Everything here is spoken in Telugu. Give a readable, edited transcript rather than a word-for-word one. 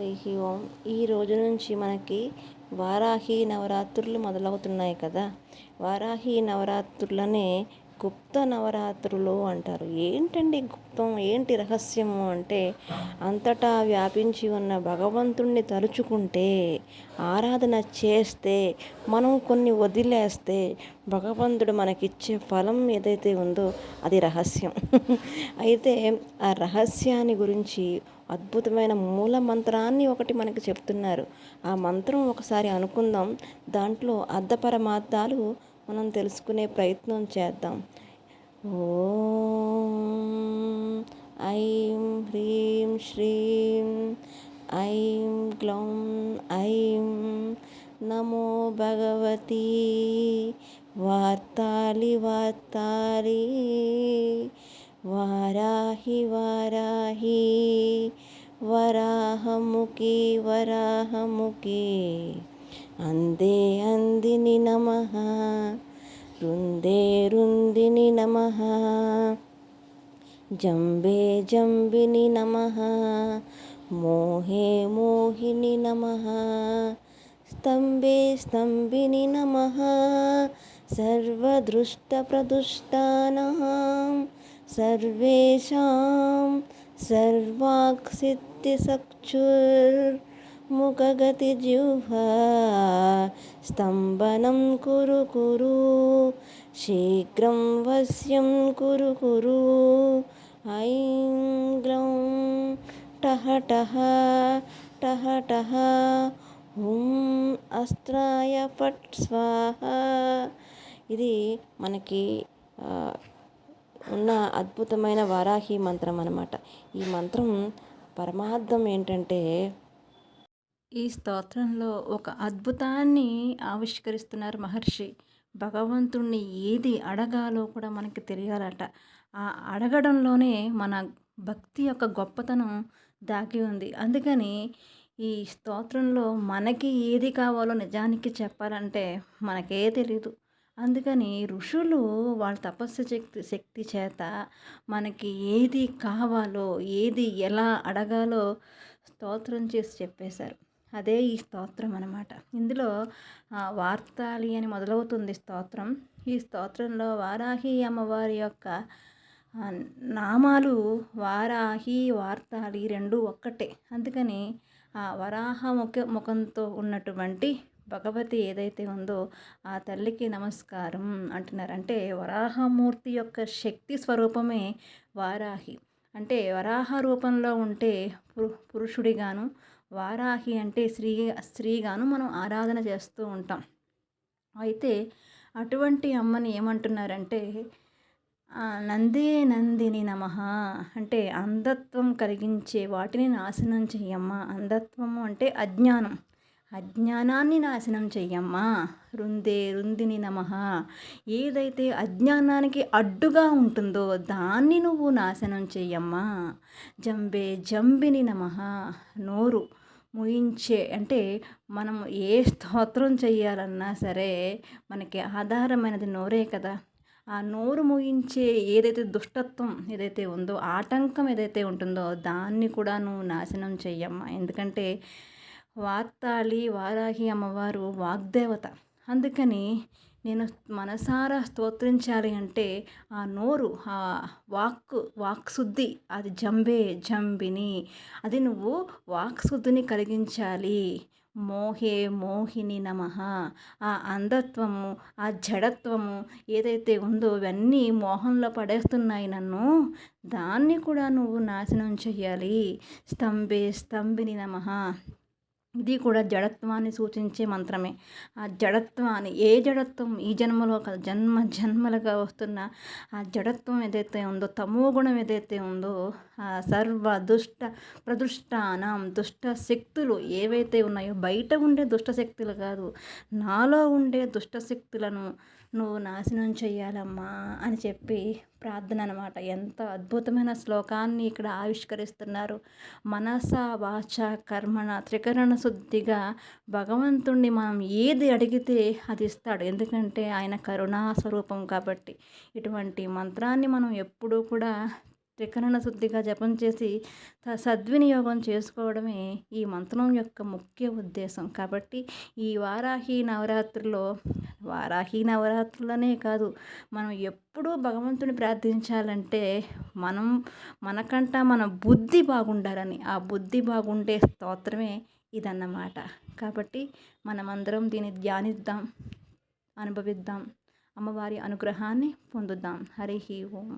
హరి ఓం. ఈ రోజు నుంచి మనకి వారాహి నవరాత్రులు మొదలవుతున్నాయి కదా. వారాహి నవరాత్రులనే గుప్త నవరాత్రులు అంటారు. ఏంటండి గుప్తం, ఏంటి రహస్యము అంటే, అంతటా వ్యాపించి ఉన్న భగవంతుణ్ణి తలుచుకుంటే, ఆరాధన చేస్తే, మనం కొన్ని వదిలేస్తే భగవంతుడు మనకిచ్చే ఫలం ఏదైతే ఉందో అది రహస్యం. అయితే ఆ రహస్యాన్ని గురించి అద్భుతమైన మూల మంత్రాన్ని ఒకటి మనకి చెప్తున్నారు. ఆ మంత్రం ఒకసారి అనుకుందాం. దాంట్లో అర్ధపరమార్థాలు మనం తెలుసుకునే ప్రయత్నం చేద్దాం. ఓం ఐం హ్రీం శ్రీం ఐం గ్లౌం ఐం నమో భగవతి వార్తాళి వార్తాళి వారాహి వారాహి వరాహముఖి వరాహముఖి అందే అందిని నమః రుందే రుందిని నమః జంబే జంబిని నమః మోహే మోహిని నమః स्तंभे स्तंभिनि नमः सर्वदृष्टप्रदुष्टानां सर्वेषां सर्वाक्सिद्धिचक्षुर्मुखगतिजिह्वा स्तम्भनं कुरु कुरु शीघ्रं वश्यं कुरु कुरु ऐं ग्लौं टः टः टः टः ఓం అస్త్రాయ ఫట్ స్వాహ. ఇది మనకి ఉన్న అద్భుతమైన వారాహి మంత్రం అన్నమాట. ఈ మంత్రం పరమార్థం ఏంటంటే, ఈ స్తోత్రంలో ఒక అద్భుతాన్ని ఆవిష్కరిస్తున్నారు మహర్షి. భగవంతుణ్ణి ఏది అడగాలో కూడా మనకి తెలియాలట. ఆ అడగడంలోనే మన భక్తి యొక్క గొప్పతనం దాగి ఉంది. అందుకని ఈ స్తోత్రంలో మనకి ఏది కావాలో నిజానికి చెప్పాలంటే మనకే తెలీదు. అందుకని ఋషులు వాళ్ళ తపస్సు శక్తి చేత మనకి ఏది కావాలో, ఏది ఎలా అడగాలో స్తోత్రం చేసి చెప్పేశారు. అదే ఈ స్తోత్రం అన్నమాట. ఇందులో వార్తాళి అని మొదలవుతుంది స్తోత్రం. ఈ స్తోత్రంలో వారాహి అమ్మవారి యొక్క నామాలు వారాహి వార్తాళి రెండు ఒక్కటే. అందుకని ఆ వరాహ ముఖంతో ఉన్నటువంటి భగవతి ఏదైతే ఉందో ఆ తల్లికి నమస్కారం అంటున్నారు. అంటే వరాహమూర్తి యొక్క శక్తి స్వరూపమే వారాహి. అంటే వరాహ రూపంలో ఉంటే పురుషుడిగాను, వారాహి అంటే స్త్రీగాను మనం ఆరాధన చేస్తూ ఉంటాం. అయితే అటువంటి అమ్మని ఏమంటున్నారంటే, నందే నందిని నమః అంటే అంధత్వం కలిగించే వాటిని నాశనం చెయ్యమ్మా. అంధత్వము అంటే అజ్ఞానం, అజ్ఞానాన్ని నాశనం చెయ్యమ్మా. రుందే రుందిని నమః ఏదైతే అజ్ఞానానికి అడ్డుగా ఉంటుందో దాన్ని నువ్వు నాశనం చెయ్యమ్మా. జంబే జంబిని నమః నోరు ముయించే, అంటే మనం ఏ స్తోత్రం చెయ్యాలన్నా సరే మనకి ఆధారమైనది నోరే కదా. ఆ నోరు ముగించే ఏదైతే దుష్టత్వం ఏదైతే ఉందో, ఆటంకం ఏదైతే ఉంటుందో దాన్ని కూడా నువ్వు నాశనం చెయ్యమ్మా. ఎందుకంటే వార్తాళి వారాహి అమ్మవారు వాగ్దేవత. అందుకని నేను మనసారా స్తోత్రించాలి అంటే ఆ నోరు, ఆ వాక్శుద్ధి, అది జంబే జంబిని, అది నువ్వు వాక్శుద్ధిని కలిగించాలి. మోహే మోహిని నమః ఆ అంధత్వము, ఆ జడత్వము ఏదైతే ఉందో ఇవన్నీ మోహంలో పడేస్తున్నాయి నన్ను, దాన్ని కూడా నువ్వు నాశనం చెయ్యాలి. స్తంభే స్తంభిని నమః ఇది కూడా జడత్వాన్ని సూచించే మంత్రమే. ఆ జడత్వాన్ని, ఏ జడత్వం ఈ జన్మలో కాదు, జన్మ జన్మలుగా వస్తున్న ఆ జడత్వం ఏదైతే ఉందో, తమో గుణం ఏదైతే ఉందో, ఆ సర్వ దుష్ట ప్రదుష్టానం దుష్ట శక్తులు ఏవైతే ఉన్నాయో, బయట ఉండే దుష్ట శక్తులు కాదు, నాలో ఉండే దుష్ట శక్తులను నువ్వు నాశనం చెయ్యాలమ్మా అని చెప్పి ప్రార్థన అనమాట. ఎంత అద్భుతమైన శ్లోకాన్ని ఇక్కడ ఆవిష్కరిస్తున్నారు. మనస వాచ కర్మణ త్రికరణ శుద్ధిగా భగవంతుణ్ణి మనం ఏది అడిగితే అది ఇస్తాడు. ఎందుకంటే ఆయన కరుణా స్వరూపం కాబట్టి. ఇటువంటి మంత్రాన్ని మనం ఎప్పుడూ కూడా త్రికరణ శుద్ధిగా జపం చేసి సద్వినియోగం చేసుకోవడమే ఈ మంత్రం యొక్క ముఖ్య ఉద్దేశం. కాబట్టి ఈ వారాహి నవరాత్రులనే కాదు, మనం ఎప్పుడూ భగవంతుని ప్రార్థించాలంటే మనకంట మన బుద్ధి బాగుండాలని, ఆ బుద్ధి బాగుండే స్తోత్రమే ఇదన్నమాట. కాబట్టి మనమందరం దీన్ని ధ్యానిద్దాం, అనుభవిద్దాం, అమ్మవారి అనుగ్రహాన్ని పొందుదాం. హరి ఓం.